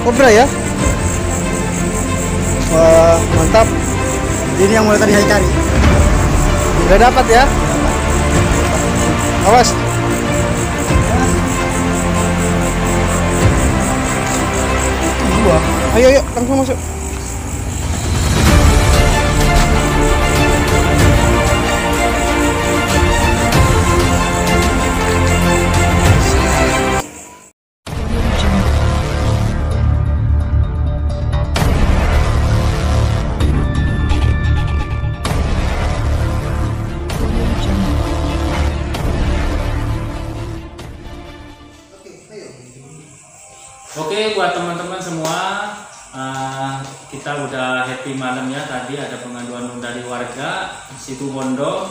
Kobra ya. Wah, mantap. Ini yang mulai tadi saya cari. Udah dapat ya. Awas. Wah, ayo langsung masuk. Oke, buat teman-teman semua, kita udah happy malam ya. Tadi ada pengaduan dari warga Situ Bondo.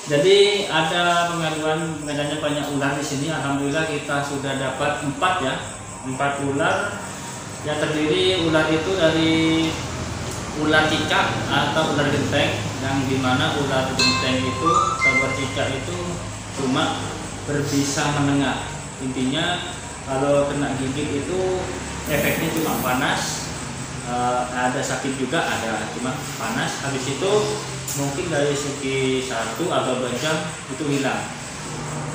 Jadi ada pengaduannya banyak ular di sini. Alhamdulillah kita sudah dapat 4 ya, 4 ular. Yang terdiri ular itu dari ular cicak atau ular genteng, yang dimana ular genteng itu atau ular cicak itu cuma berbisa menengah. Intinya kalau kena gigit itu efeknya cuma panas, ada sakit juga, ada cuma panas. Habis itu mungkin dari segi 1 atau 2 jam itu hilang.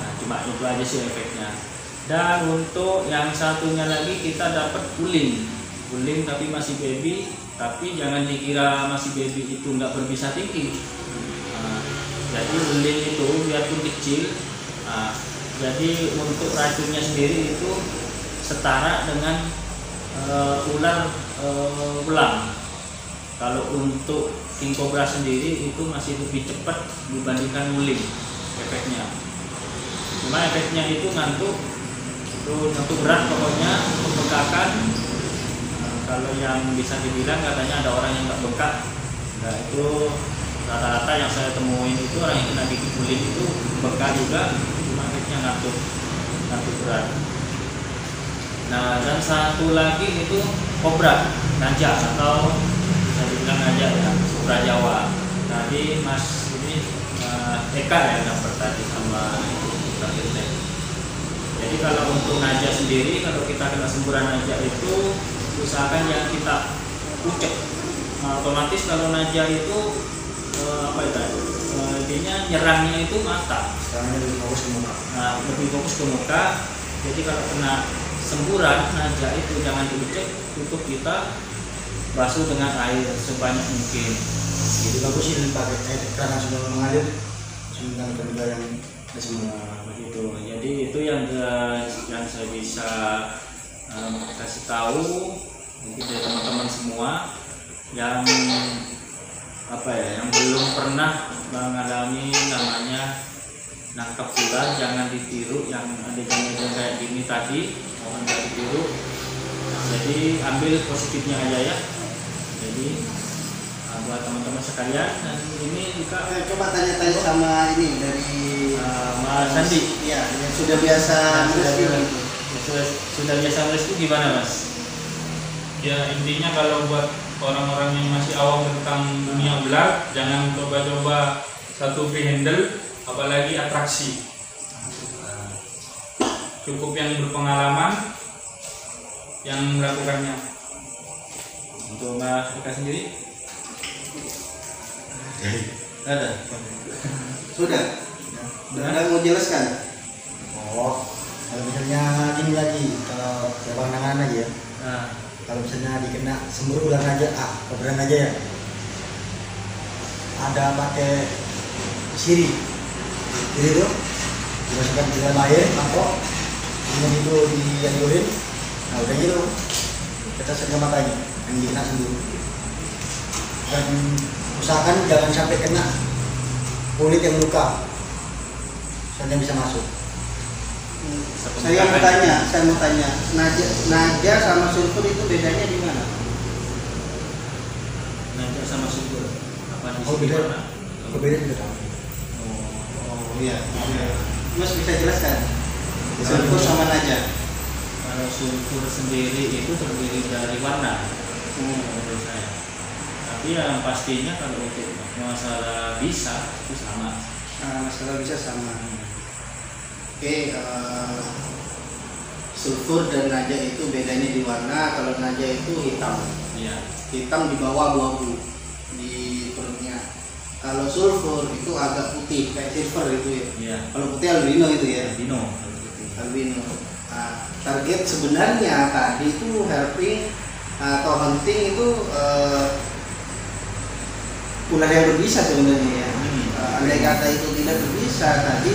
Nah, cuma itu aja sih efeknya. Dan untuk yang satunya lagi kita dapat uling tapi masih baby. Tapi jangan dikira masih baby itu nggak berbisa tinggi. Jadi uling itu biarpun kecil, jadi untuk racunnya sendiri itu setara dengan ular belang. Kalau untuk king cobra sendiri itu masih lebih cepat dibandingkan uling efeknya. Cuma efeknya itu ngantuk berat pokoknya, pembekakan. Kalau yang bisa dibilang katanya ada orang yang nggak bengkak. Nah itu rata-rata yang saya temuin itu orang yang kena gigit uling itu bengkak juga. Ngantuk berat. Nah, dan satu lagi itu kobra naja atau bisa dibilang naja ya, kobra Jawa. Tadi Mas ini Eka ya yang tadi sama kobra genteng. Jadi kalau untuk naja sendiri, kalau kita kena semburan naja itu usahakan yang kita ucek. Otomatis kalau naja itu apa itu? Intinya nyerangnya itu mata. Sekarang lebih fokus ke muka. Nah, lebih fokus ke muka. Jadi kalau kena semburan naja itu jangan diucek, tutup kita basuh dengan air sebanyak mungkin. Jadi bagus ini pakai air karena sudah mengalir, sudah kedua yang semua begitu. Jadi itu yang saya bisa kasih tahu mungkin dari teman-teman semua yang yang belum pernah mengalami namanya nangkap ular, jangan ditiru yang adegan-adegan kayak gini tadi, mohon jangan ditiru. Jadi ambil positifnya aja ya. Jadi buat teman-teman sekalian, dan ini juga coba tanya-tanya sama ini dari Mas Sandi. Iya, yang sudah biasa sudah biasa rescue gimana Mas? Ya intinya kalau buat orang-orang yang masih awam tentang dunia ular, jangan coba-coba satu free handle, apalagi atraksi. Cukup yang berpengalaman yang melakukannya. Untuk Mas Eka sendiri? ada. Sudah. Sudah mau jelaskan. Oh, kalau misalnya gini lagi, kalau pandangan aja ya. Nah, Kalau misalnya dikena sembur ular aja, kobra aja ya. Ada pakai siri itu dimasukkan di dalam air, mangkok, kemudian itu diadurin. Nah udah gitu, kita ke matanya yang dikena sembur. Dan usahakan jangan sampai kena kulit yang luka, soalnya bisa masuk. Saya mau tanya, naja sama sulfur itu bedanya di mana? naja sama subur apa di Oh sini beda, mana? beda beda. Oh iya. Mas bisa jelaskan? Sulfur sama naja. Kalau sulfur sendiri itu terdiri dari warna, menurut saya. Tapi yang pastinya kalau untuk masalah bisa itu sama. Masalah bisa sama. Oke, sulfur dan naja itu bedanya di warna. Kalau naja itu hitam, Iya. hitam di bawah abu-abu di perutnya. Kalau sulfur itu agak putih kayak silver itu ya. Iya. Kalau putih albino itu ya. Albino. Albino. Nah, target sebenarnya tadi itu herping atau hunting itu ular yang berbisa sebenarnya ya. Andai kata itu tidak berbisa tadi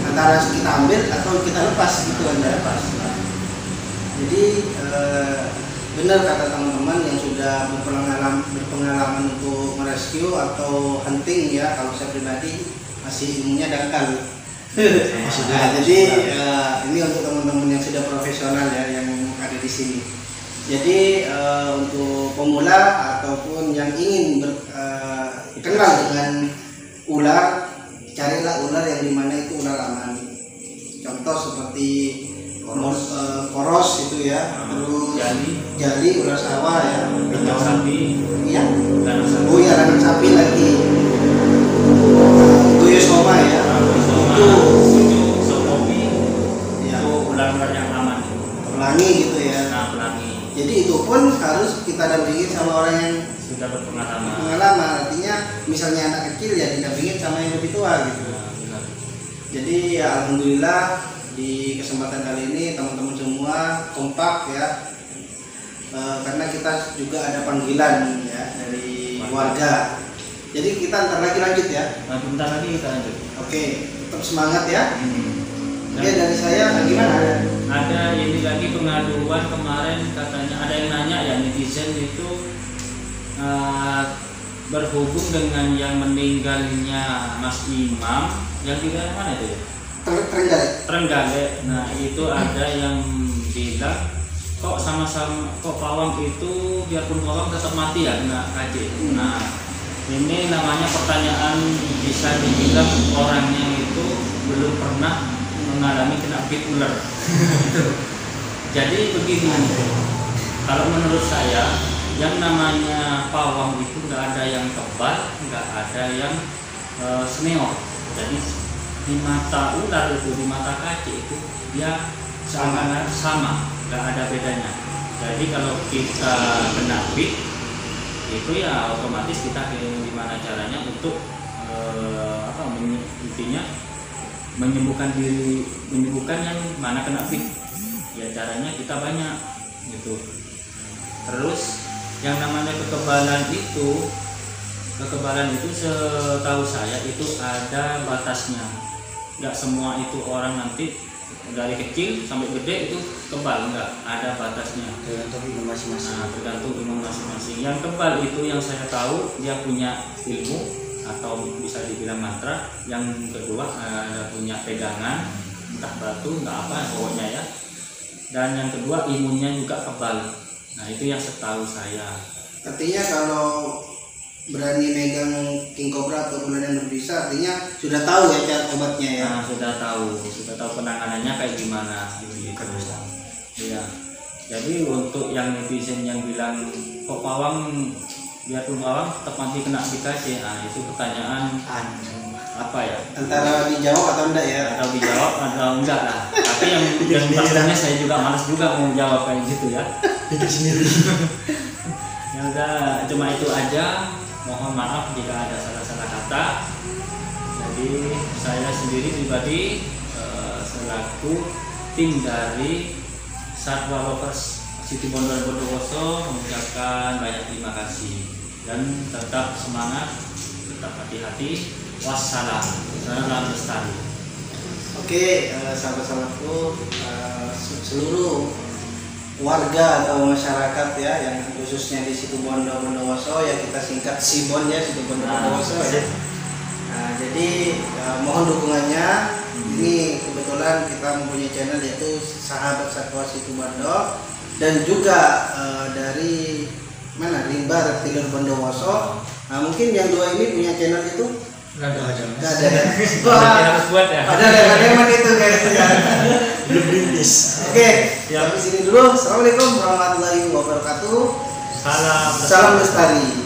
antara kita ambil atau kita lepas gitu Anda. Jadi benar kata teman-teman yang sudah berpengalaman untuk merescue atau hunting ya. Kalau saya pribadi masih ilmunya dangkal. Nah, jadi ini untuk teman-teman yang sudah profesional ya yang ada di sini. Jadi untuk pemula ataupun yang ingin kenal dengan ular, carilah ular yang dimana itu ular aman. Contoh seperti poros itu ya, terus jali ular sawah ya, Pincang sapi. iya, Lanang sapi. oh ya lanang sapi lagi, tuyosoma ya, Itu sopopi. ya, Itu ular-ular yang aman. pelangi gitu ya. Nah, pelangi. Jadi itu pun harus kita dampingin sama orang yang Sudah berpengalaman. pengalaman. Artinya misalnya anak kecil ya didampingin sama yang lebih tua gitu. Nah, benar. Jadi ya alhamdulillah di kesempatan kali ini teman-teman semua kompak ya. Karena kita juga ada panggilan ya dari warga. Jadi kita ntar lagi lanjut ya. Nah, bentar lagi kita lanjut. Oke, tetap semangat ya. Oke, Dan dari saya gimana? ada ini lagi pengaduan kemarin, katanya ada yang nanya ya, netizen itu berhubung dengan yang meninggalnya Mas Imam yang di daerah mana itu ya? Terenggalek. Trenggalek. Nah, itu ada yang bilang kok sama-sama kok pawang itu biarpun pawang tetap mati ya kena KJ. Nah, ini namanya pertanyaan, bisa dibilang orangnya itu belum pernah mengalami kena bit ular. Jadi begini, kalau menurut saya yang namanya pawang itu nggak ada yang kebal, nggak ada yang senior. Jadi di mata ular itu, di mata kaci itu dia sama, nggak ada bedanya. Jadi kalau kita kena bit itu ya otomatis kita gimana caranya untuk intinya menyembuhkan yang mana kena bit. Ya caranya kita banyak gitu. Terus yang namanya kekebalan itu setahu saya itu ada batasnya. Nggak semua itu orang nanti dari kecil sampai gede itu kebal, nggak, ada batasnya. Tergantung ilmu masing-masing. Nah, tergantung ilmu masing-masing. Yang kebal itu yang saya tahu dia punya ilmu atau bisa dibilang mantra. Yang kedua ada punya pegangan, entah batu, entah apa pokoknya ya. Dan yang kedua imunnya juga kebal. Nah, itu yang setahu saya. Artinya kalau berani megang king cobra atau ular yang berbisa, artinya sudah tahu ya cara obatnya ya. Nah, sudah tahu penanganannya kayak gimana gitu. Iya. Jadi untuk yang netizen yang bilang kok pawang biarpun pawang tetap mati kena BKC, nah itu pertanyaan apa ya? Antara dijawab atau enggak ya? Atau dijawab atau enggak lah. Tapi yang pastinya saya juga malas juga mau jawab kayak gitu ya. Pikir sendiri. Ya udah, cuma itu aja. Mohon maaf jika ada salah-salah kata. Jadi saya sendiri pribadi selaku tim dari Satwa Lovers Situbondo dan Bondowoso mengucapkan banyak terima kasih dan tetap semangat, tetap hati-hati. Wassalam. Salam lestari. Oke, sahabat-sahabatku, seluruh warga atau masyarakat ya yang khususnya di Situbondo Bondowoso ya, kita singkat Sibon ya, Situbondo Bondowoso ya. Nah, jadi mohon dukungannya. Ini kebetulan kita mempunyai channel yaitu Sahabat Satwa Situbondo dan juga dari mana Rimba Reptiler Bondowoso. Nah, mungkin yang dua ini punya channel itu Nggak ada. nggak ada ya. Harus buat ya. Ada emang itu kayaknya. Belum rintis. Oke, sampai sini dulu. Assalamualaikum warahmatullahi wabarakatuh. Salam. Salam lestari.